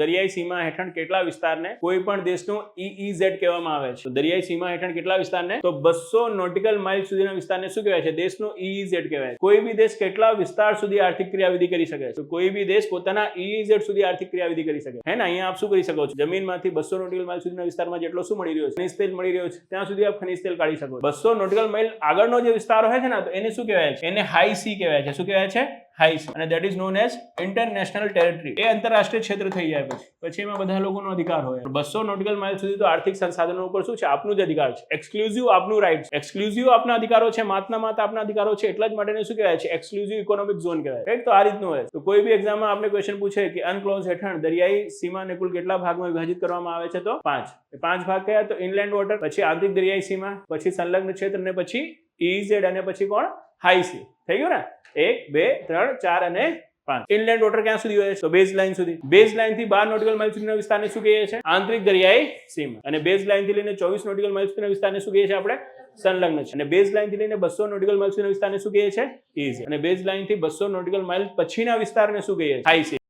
દરિયાઈ સીમા હેઠળ કેટલા વિસ્તારને કોઈ પણ દેશનું EEZ કહેવામાં આવે છે? દરિયાઈ સીમા હેઠળ કેટલા વિસ્તારને? તો 200 નોટિકલ માઇલ સુધીના વિસ્તારને શું કહેવાય છે? દેશનું EEZ કહેવાય. કોઈ બી દેશ કેટલા વિસ્તાર સુધી આર્થિક ક્રિયાવિધિ કરી શકે છે? તો કોઈ બી દેશ પોતાના EEZ સુધી આર્થિક ક્રિયાવિધિ કરી શકે હે ને. અહીંયા આપ શું કરી શકો છો? જમીનમાંથી 200 નોટિકલ માઇલ સુધીના વિસ્તારમાં જેટલો શું મળી રહ્યો છે? ખનિજ તેલ મળી રહ્યો છે, ત્યાં સુધી આપ ખનિજ તેલ કાઢી શકો. 200 નોટિકલ માઇલ આગળનો જે વિસ્તાર હોય છે ને, તો એને શું કહેવાય છે? એને હાઈ સી કહેવાય છે. શું કહેવાય છે? High sea. અને that is known as international territory. એ આંતરરાષ્ટ્રીય ક્ષેત્ર થઈ જાય પછી એમાં બધા લોકોનો અધિકાર હોય. 200 નોટિકલ માઇલ સુધી તો આર્થિક સંસાધનો ઉપર શું છે? આપનું જ અધિકાર છે. એક્સક્લુઝિવ આપનું રાઇટ છે. એક્સક્લુઝિવ આપના અધિકારો છે, માત્ર આપના અધિકારો છે. એટલા જ માટે શું કહેવાય છે? એક્સક્લુઝિવ ઇકોનોમિક ઝોન કહેવાય. રાઈટ? તો આ રીતનું હોય. તો કોઈ બી એક્ઝામમાં આપણે ક્વેશ્ચન પૂછે કે અનક્લોઝ હેઠળ દરિયાઈ સીમાને કુલ કેટલા ભાગમાં વિભાજિત કરવામાં આવે છે? તો 5. 5 ભાગ કયા? તો ઇનલેન્ડ વોટર, પછી આંતરિક દરિયાઈ સીમા, પછી સંલગ્ન ક્ષેત્ર, અને પછી EEZ, અને પછી કોણ? High C. થઈ ગયું ને? 1 2 3 4 અને 5. ઇનલેન્ડ વોટર ક્યાં સુધી હોય છે? તો બેઝ લાઇન સુધી. બેઝ લાઇન થી 12 નોટિકલ માઇલ સુધીના વિસ્તારને શું કહીએ છીએ? આંતરિક દરિયાઈ સીમા. અને બેઝ લાઇન થી લઈને 24 નોટિકલ માઇલ સુધીના વિસ્તારને શું કહીએ છીએ આપણે? સંલગ્ન છે. અને બેઝ લાઇન થી લઈને 200 નોટિકલ માઇલ સુધીના વિસ્તારને શું કહીએ છીએ? EEZ. અને બેઝ લાઇન થી 200 નોટિકલ માઇલ પછીના વિસ્તારને શું કહીએ છીએ? High C.